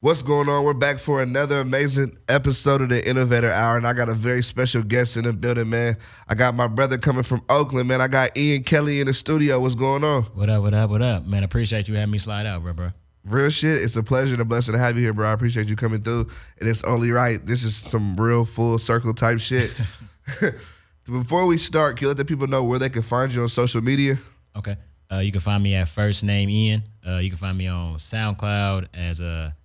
What's going on? We're back for another amazing episode of the Innovator Hour, and I got a very special guest in the building, man. I got my brother coming from Oakland, man. I got Ian Kelly in the studio. What's going on? What up, what up, what up? Man, appreciate you having me slide out, bro. Real shit. It's a pleasure and a blessing to have you here, bro. I appreciate you coming through, and it's only right. This is some real full circle type shit. Before we start, can you let the people know where they can find you on social media? Okay. You can find me at first name Ian. You can find me on SoundCloud as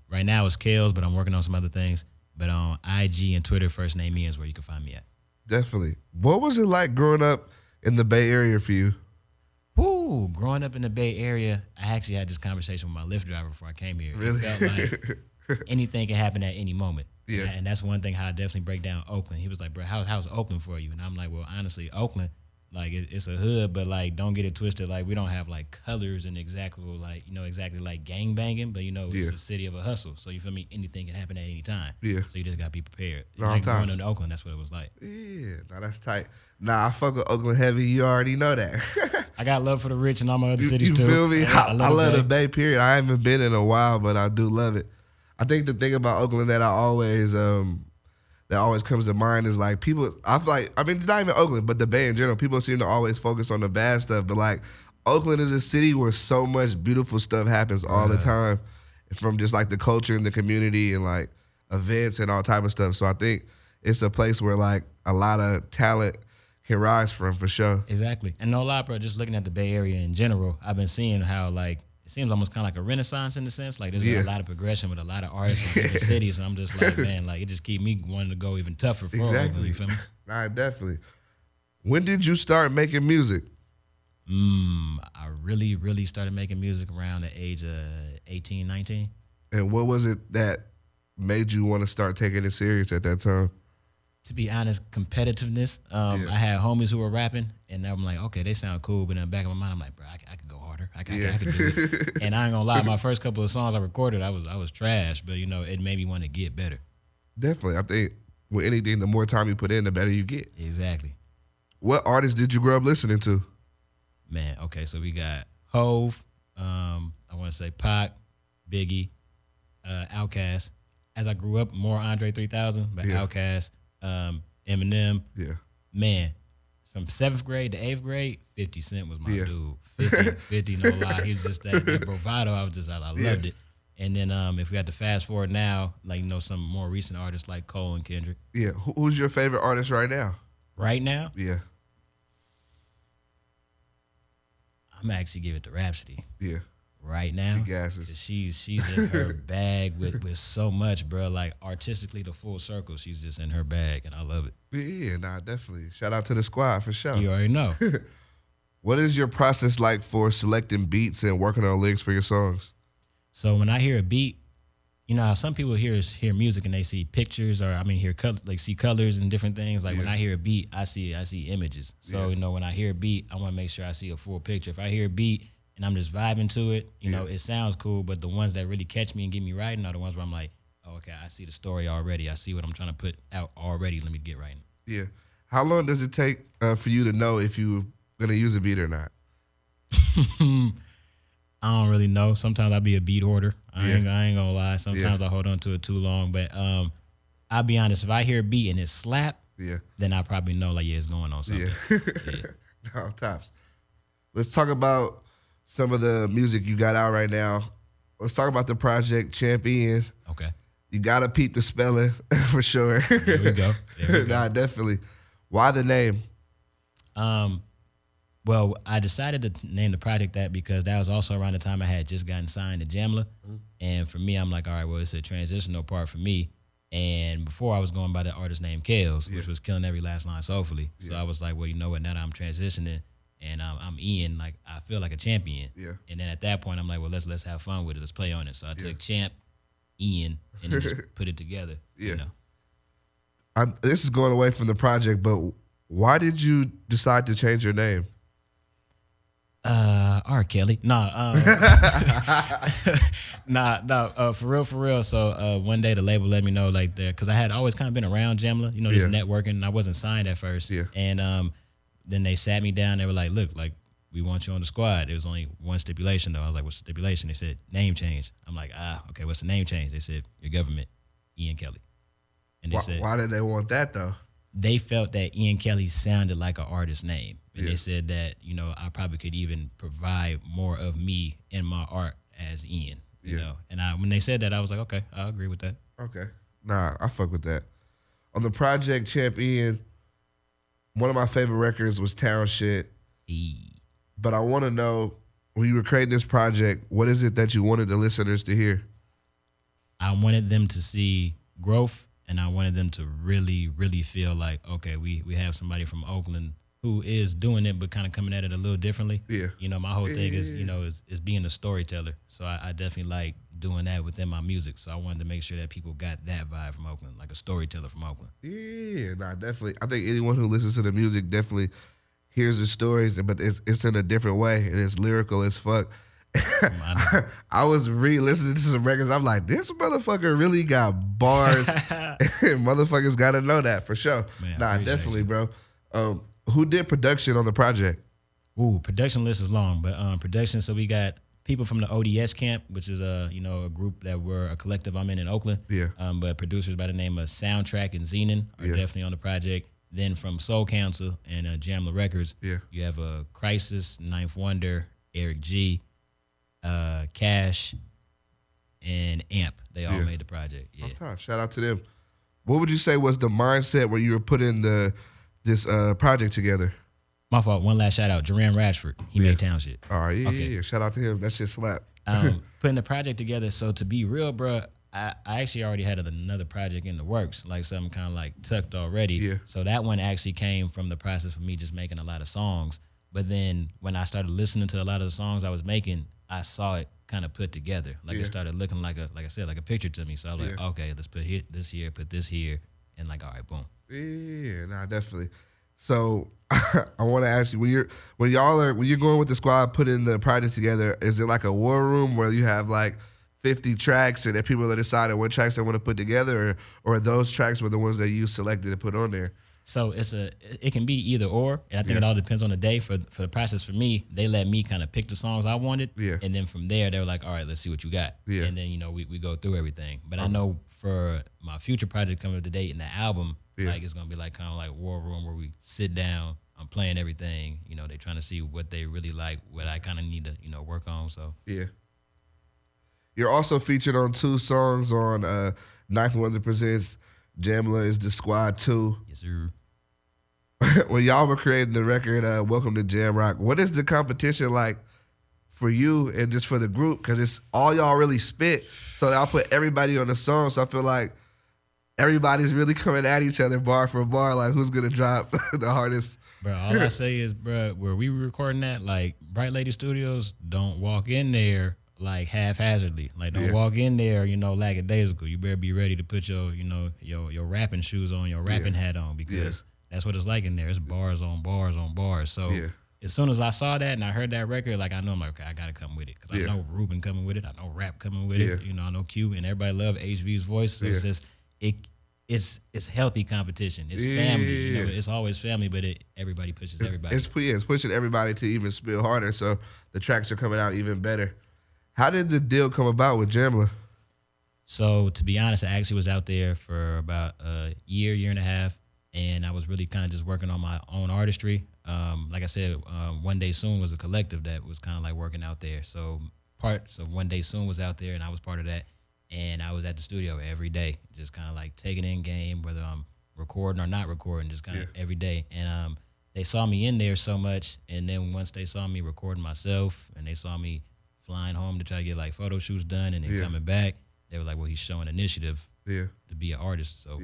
right now it's Kales, but I'm working on some other things. But on IG and Twitter, first name Ian is where you can find me at. Definitely. What was it like growing up in the Bay Area for you? Woo! Growing up in the Bay Area, I actually had this conversation with my Lyft driver before I came here. Really? It felt like anything can happen at any moment. Yeah. And that's one thing how I definitely break down Oakland. He was like, bro, how's Oakland for you? And I'm like, well, honestly, Oakland, like it's a hood, but like don't get it twisted. Like we don't have like colors and exactly like gang banging, but it's a city of a hustle. So you feel me? Anything can happen at any time. Yeah. So you just gotta be prepared. Long time. Going into Oakland, that's what it was like. Yeah, nah, that's tight. Nah, I fuck with Oakland heavy. You already know that. I got love for the rich and all my other cities too. You feel me? I love the Bay. Bay, period. I haven't been in a while, but I do love it. I think the thing about Oakland that always comes to mind is like people. I feel like not even Oakland, but the Bay in general. People seem to always focus on the bad stuff, but like Oakland is a city where so much beautiful stuff happens all the time, from just like the culture and the community and like events and all type of stuff. So I think it's a place where like a lot of talent can rise from, for sure. Exactly. And no lie, bro, just looking at the Bay Area in general, I've been seeing how like it seems almost kind of like a renaissance in the sense. Like there's been a lot of progression with a lot of artists in different cities. And I'm just like, man, like it just keep me wanting to go even tougher for Oakland, you feel me? Nah, definitely. When did you start making music? I really, really started making music around the age of 18, 19. And what was it that made you want to start taking it serious at that time? To be honest, competitiveness. I had homies who were rapping, and I'm like, okay, they sound cool. But in the back of my mind, I'm like, bro, I could go harder. I could do it. And I ain't gonna lie, my first couple of songs I recorded, I was trash, but it made me want to get better. Definitely. I think with anything, the more time you put in, the better you get. Exactly. What artists did you grow up listening to? Man, okay, so we got Hove, I want to say Pac, Biggie, Outkast. As I grew up, more Andre 3000, but Outkast, Eminem. Yeah. Man, from 7th grade to 8th grade, 50 Cent was my dude. 50, no lie. He was just that bravado. I loved it. And then if we had to fast forward now, like, some more recent artists like Cole and Kendrick. Yeah. Who's your favorite artist right now? Right now? Yeah. I'm actually give it to Rhapsody. Yeah. Right now, she gasses. She's in her bag with so much, bro. Like artistically, the full circle. She's just in her bag, and I love it. Yeah, nah, definitely. Shout out to the squad for sure. You already know. What is your process like for selecting beats and working on lyrics for your songs? So when I hear a beat, how some people hear music and they see pictures, or see colors and different things. Like when I hear a beat, I see images. So when I hear a beat, I want to make sure I see a full picture. If I hear a beat and I'm just vibing to it, it sounds cool, but the ones that really catch me and get me writing are the ones where I'm like, oh, okay, I see the story already. I see what I'm trying to put out already. Let me get writing. Yeah. How long does it take for you to know if you're going to use a beat or not? I don't really know. Sometimes I'll be a beat hoarder. I ain't gonna lie. Sometimes I hold on to it too long, but I'll be honest. If I hear a beat and it slap, then I probably know it's going on something. Yeah. No, tops. Let's talk about some of the music you got out right now. Let's talk about the project Champion. Okay. You gotta peep the spelling for sure. There we go. Nah, definitely. Why the name? Well, I decided to name the project that because that was also around the time I had just gotten signed to Jamla. And for me, I'm like, all right, well, it's a transitional part for me. And before I was going by the artist name Kales, which was killing every last line soulfully. So I was like, well, you know what? Now that I'm transitioning and I'm Ian, like I feel like a champion. Yeah. And then at that point, I'm like, well, let's have fun with it. Let's play on it. So I took Champ, Ian, and then just put it together. Yeah. This is going away from the project, but why did you decide to change your name? R. Kelly. Nah, for real. So one day the label let me know because I had always kind of been around Jamla, just networking. And I wasn't signed at first. Yeah. And then they sat me down. They were like, look, like we want you on the squad. There was only one stipulation, though. I was like, what's the stipulation? They said, name change. I'm like, okay, what's the name change? They said, your government, Ian Kelly. And they said, why did they want that, though? They felt that Ian Kelly sounded like an artist name. And they said that, I probably could even provide more of me in my art as Ian, you know. And when they said that, I was like, okay, I agree with that. Okay. Nah, I fuck with that. On the project Champ Ian, one of my favorite records was Town Shit. But I want to know, when you were creating this project, what is it that you wanted the listeners to hear? I wanted them to see growth, and I wanted them to really, really feel like, okay, we have somebody from Oakland who is doing it, but kind of coming at it a little differently. Yeah. My whole thing is, is being a storyteller. So I definitely like doing that within my music. So I wanted to make sure that people got that vibe from Oakland, like a storyteller from Oakland. Yeah, nah, definitely. I think anyone who listens to the music definitely hears the stories, but it's in a different way, and it's lyrical as fuck. I was re-listening to some records. I'm like, this motherfucker really got bars. Motherfuckers got to know that for sure. Man, nah, definitely, bro. Who did production on the project? Ooh, production list is long, but production. So we got people from the ODS camp, which is a group that we're a collective I'm in Oakland. Yeah. But producers by the name of Soundtrack and Zenon are definitely on the project. Then from Soul Council and Jamla Records, you have Crisis, Ninth Wonder, Eric G, Cash, and Amp. They all made the project. Yeah. Shout out to them. What would you say was the mindset where you were putting this project together? My fault. One last shout out, Jermaine Rashford. He made Town Shit. All right, yeah. Shout out to him. That shit slap. Putting the project together. So to be real, bro, I actually already had another project in the works, like something kind of like tucked already. Yeah. So that one actually came from the process of me just making a lot of songs. But then when I started listening to a lot of the songs I was making, I saw it kind of put together. Like it started looking like a picture to me. So I was like, okay, let's put this here, put this here, and like, all right, boom. Yeah, nah, definitely. So I want to ask you, when you're going with the squad putting the project together, is it like a war room where you have like 50 tracks and then people that decided what tracks they want to put together, or those tracks were the ones that you selected to put on there? So it can be either or, and I think it all depends on the day. For the process for me, they let me kind of pick the songs I wanted, and then from there they were like, all right, let's see what you got, and then we go through everything. But I know for my future project coming up to date in the album, like it's gonna be like kind of like War Room where we sit down, I'm playing everything, they're trying to see what they really like, what I kind of need to work on. So you're also featured on 2 songs on Ninth Wonder Presents Jamla is the Squad 2. Yes, sir. When y'all were creating the record, Welcome to Jam Rock, what is the competition like for you and just for the group? Because it's all y'all really spit. So y'all put everybody on the song. So I feel like everybody's really coming at each other bar for bar, like who's going to drop the hardest. Bro, all I say is, bro, where we were recording that, like Bright Lady Studios, don't walk in there like haphazardly. Like don't walk in there, lackadaisical. You better be ready to put your rapping shoes on, your rapping hat on, because that's what it's like in there. It's bars on bars on bars. So as soon as I saw that and I heard that record, like I know I'm like, okay, I gotta come with it, because I know Ruben coming with it, I know Rap coming with it, I know Q, and everybody love HV's voice. So it's just it's healthy competition. It's family. It's always family, but everybody pushes everybody. It's pushing everybody to even spill harder. So the tracks are coming out even better. How did the deal come about with Jamla? So to be honest, I actually was out there for about a year and a half, and I was really kind of just working on my own artistry. Like I said, One Day Soon was a collective that was kind of like working out there. So parts of One Day Soon was out there, and I was part of that. And I was at the studio every day, just kind of like taking in game, whether I'm recording or not recording, just kind of every day. And they saw me in there so much, and then once they saw me recording myself, and they saw me flying home to try to get like photo shoots done, and then coming back, they were like, well, he's showing initiative to be an artist, so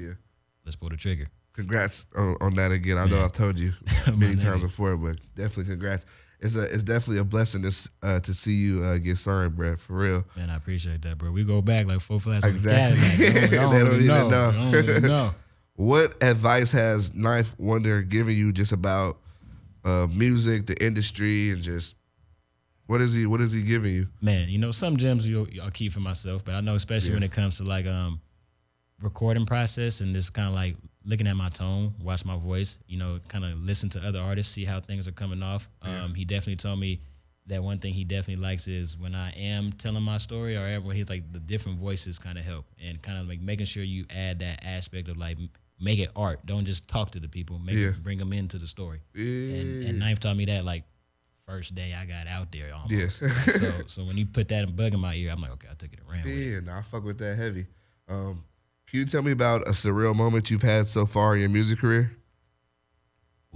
let's pull the trigger. Congrats on that again. I know I've told you many times before, but definitely congrats. It's definitely a blessing to see you get signed, Brad, for real. Man, I appreciate that, bro. We go back like 4 flats. Exactly. They don't even know. What advice has Ninth Wonder given you just about music, the industry, and just what is he giving you? Man, some gems I'll keep for myself, but I know especially when it comes to like recording process and this kind of like looking at my tone, watch my voice, kind of listen to other artists, see how things are coming off. He definitely told me that one thing he definitely likes is when I am telling my story, or when he's like, the different voices kind of help, and kind of like making sure you add that aspect of like, make it art. Don't just talk to the people. Bring them into the story. Yeah. And Knife taught me that like first day I got out there almost. Yes. So when you put that bug in my ear, I'm like, okay, I took it around. Yeah, nah, I fuck with that heavy. Can you tell me about a surreal moment you've had so far in your music career?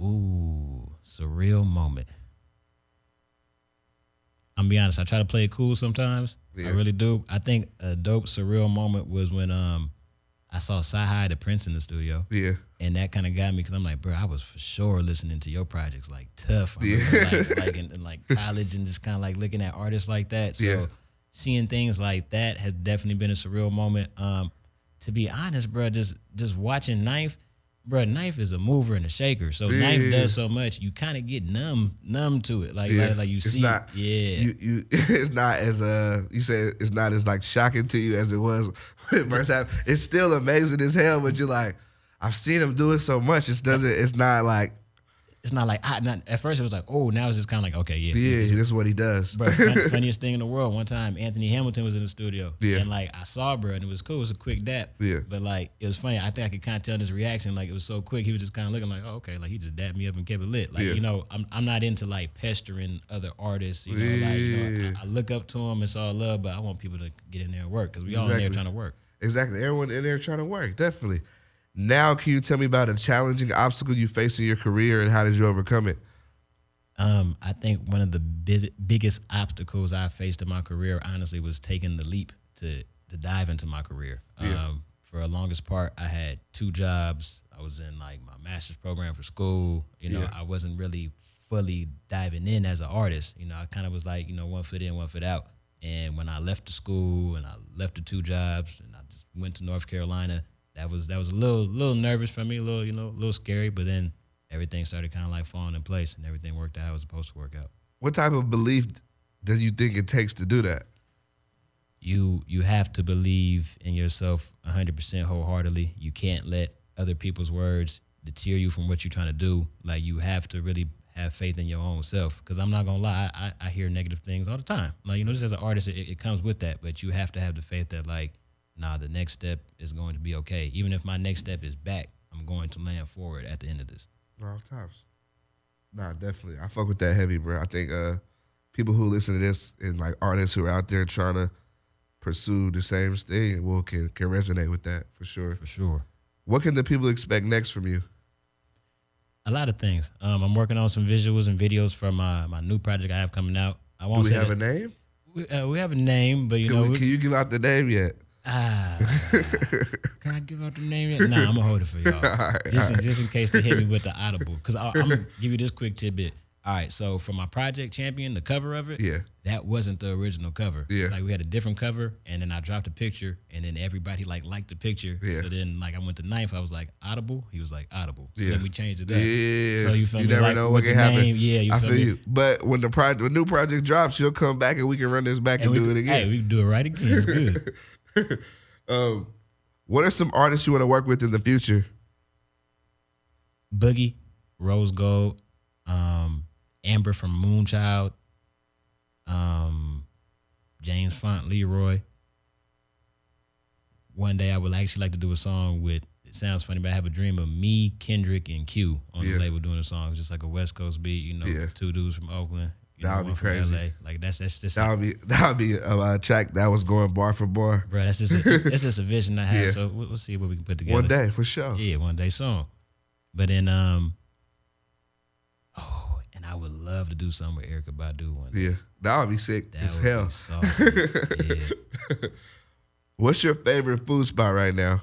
Ooh, surreal moment. I'm gonna be honest, I try to play it cool sometimes. Yeah. I really do. I think a dope surreal moment was when I saw Sci-Hi the Prince in the studio. Yeah. And that kind of got me because I'm like, bro, I was for sure listening to your projects like tough. I like in like college and just kind of like looking at artists like that. So seeing things like that has definitely been a surreal moment. To be honest, bro, just watching Knife, bro, Knife is a mover and a shaker. So Knife does so much, you kind of get numb to it. Like you see, you it's not as you say it's not as like shocking to you as it was when it first happened. It's still amazing as hell, but you're like, I've seen him do it so much. It's not like at first it was like, oh, now it's just kind of like, okay, this is what he does. Bro, funniest thing in the world. One time, Anthony Hamilton was in the studio, and like I saw, bro, and it was cool. It was a quick dap, but like it was funny. I think I could kind of tell in his reaction, like it was so quick. He was just kind of looking like, oh, okay, like he just dapped me up and kept it lit. Like I'm not into like pestering other artists. I look up to them. It's all love, but I want people to get in there and work because we all in there trying to work. Exactly, everyone in there trying to work, definitely. Now, can you tell me about a challenging obstacle you faced in your career and how did you overcome it? I think one of the biggest obstacles I faced in my career, honestly, was taking the leap to dive into my career. For the longest part, I had 2 jobs. I was in like my master's program for school. I wasn't really fully diving in as an artist. I kind of was like, one foot in, one foot out. And when I left the school and I left the 2 jobs and I just went to North Carolina, that was a little nervous for me, a little scary, but then everything started kind of like falling in place and everything worked out how it was supposed to work out. What type of belief do you think it takes to do that? You have to believe in yourself 100% wholeheartedly. You can't let other people's words deter you from what you're trying to do. Like you have to really have faith in your own self. Because I'm not gonna lie, I hear negative things all the time. Like just as an artist, it comes with that, but you have to have the faith that like, nah, the next step is going to be okay. Even if my next step is back, I'm going to land forward at the end of this. No, times. Nah, definitely. I fuck with that heavy, bro. I think people who listen to this and like artists who are out there trying to pursue the same thing can resonate with that for sure. For sure. What can the people expect next from you? A lot of things. I'm working on some visuals and videos for my new project I have coming out. I won't Do we have a name? We have a name, but can you give out the name yet? Can I give out the name yet? Nah, I'm gonna hold it for y'all. Just in case they hit me with the audible. Because I'm gonna give you this quick tidbit. All right, so for my project Champion, the cover of it, that wasn't the original cover. Yeah. Like we had a different cover, and then I dropped a picture, and then everybody liked the picture. Yeah. So then I went to Knife, I was like, Audible? He was like, Audible. So then we changed it up. Yeah. So you feel me? You never know what can happen. I feel you. But when the new project drops, you'll come back and we can run this back and do it again. Hey, we can do it right again. It's good. What are some artists you want to work with in the future? Boogie, Rose Gold, Amber from Moonchild, James Font Leroy. One day I would actually like to do a song with, it sounds funny, but I have a dream of me, Kendrick, and Q on the label doing a song, just like a West Coast beat, 2 dudes from Oakland. That would be crazy. LA. Like that's just that would be a track that was going bar for bar. Bro, that's just a vision I have. So we'll see what we can put together. One day for sure. Yeah, one day song. But then and I would love to do something with Erykah Badu one day. Yeah, that would be sick as hell. Yeah. What's your favorite food spot right now?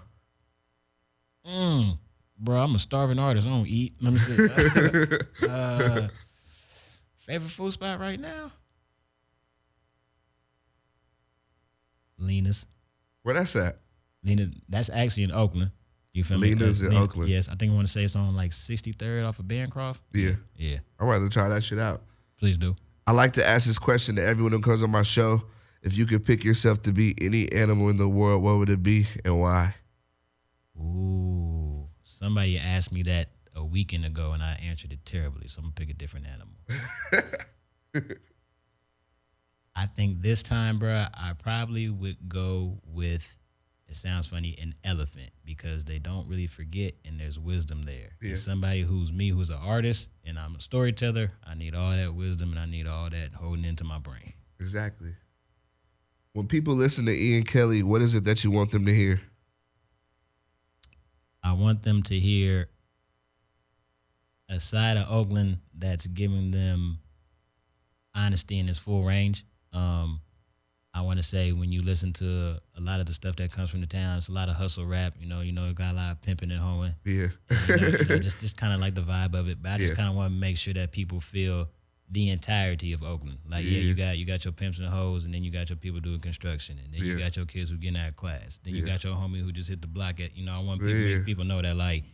Bro, I'm a starving artist. I don't eat. Let me see. Favorite food spot right now? Lena's. Where that's at? Lena's. That's actually in Oakland. You feel me? Lena's in Oakland. Yes, I think I want to say it's on like 63rd off of Bancroft. Yeah. Yeah. I'd rather try that shit out. Please do. I like to ask this question to everyone who comes on my show. If you could pick yourself to be any animal in the world, what would it be and why? Ooh, Somebody asked me that a weekend ago, and I answered it terribly. So I'm gonna pick a different animal. I think this time, bro, I probably would go with. It sounds funny, an elephant, because they don't really forget, and there's wisdom there. Yeah. And somebody who's an artist, and I'm a storyteller, I need all that wisdom, and I need all that holding into my brain. Exactly. When people listen to Ian Kelly, what is it that you want them to hear? I want them to hear a side of Oakland that's giving them honesty in its full range. I want to say when you listen to a lot of the stuff that comes from the town, it's a lot of hustle rap. You got a lot of pimping and hoeing. Yeah. Just kind of like the vibe of it. But I just kind of want to make sure that people feel the entirety of Oakland. Like, you got your pimps and hoes, and then you got your people doing construction, and then you got your kids who getting out of class. Then you got your homie who just hit the block at. I want people know that, like,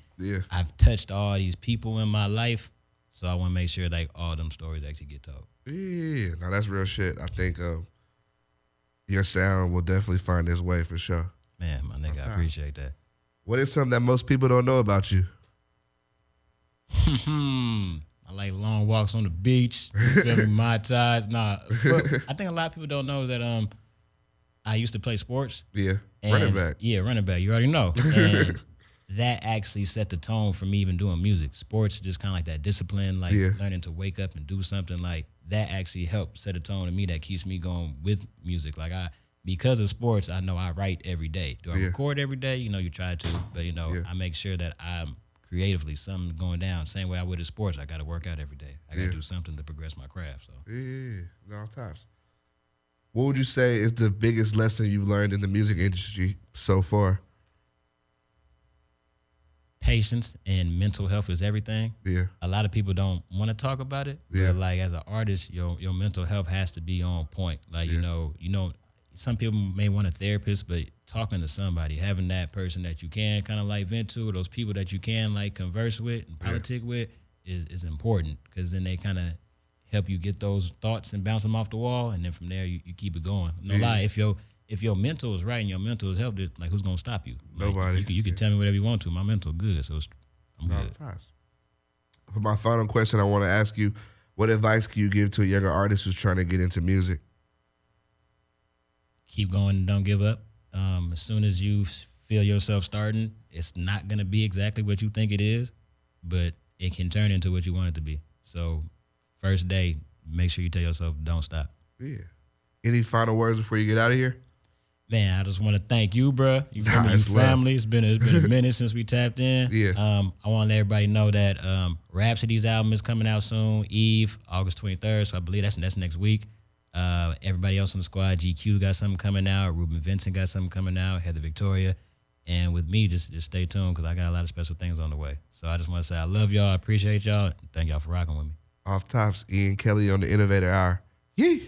I've touched all these people in my life, so I want to make sure like all them stories actually get told. Yeah, no, that's real shit. I think your sound will definitely find its way for sure. Man, my nigga, I appreciate that. What is something that most people don't know about you? I like long walks on the beach. You feel me? My ties. Nah, but I think a lot of people don't know that I used to play sports. Yeah, running back. Yeah, running back. You already know. And that actually set the tone for me even doing music. Sports, just kind of like that discipline, like learning to wake up and do something, like that actually helped set a tone to me that keeps me going with music. Like because of sports, I know I write every day. Do I record every day? You try to, but I make sure that I'm creatively something's going down. Same way I would in sports. I got to work out every day. I got to do something to progress my craft. So all times. What would you say is the biggest lesson you've learned in the music industry so far? Patience and mental health is everything. Yeah. A lot of people don't want to talk about it. Yeah. But like as an artist, your mental health has to be on point. Like, some people may want a therapist, but talking to somebody, having that person that you can kind of like vent to, or those people that you can like converse with and politic with is important, because then they kind of help you get those thoughts and bounce them off the wall. And then from there, you keep it going. No lie. If your mental is right and your mental is healthy, like, who's gonna stop you? Like, Nobody. You can tell me whatever you want to. My mental good, so I'm good. For my final question, I want to ask you, what advice can you give to a younger artist who's trying to get into music? Keep going and don't give up. As soon as you feel yourself starting, it's not gonna be exactly what you think it is, but it can turn into what you want it to be. So first day, make sure you tell yourself, don't stop. Yeah. Any final words before you get out of here? Man, I just want to thank you, bro. You family. It's been a minute since we tapped in. Yeah. I want to let everybody know that Rhapsody's album is coming out soon. Eve, August 23rd. So I believe that's next week. Everybody else on the squad, GQ got something coming out. Ruben Vincent got something coming out. Heather Victoria. And with me, just stay tuned, because I got a lot of special things on the way. So I just want to say I love y'all. I appreciate y'all. Thank y'all for rocking with me. Off tops, Ian Kelly on the Innovator Hour. Yee.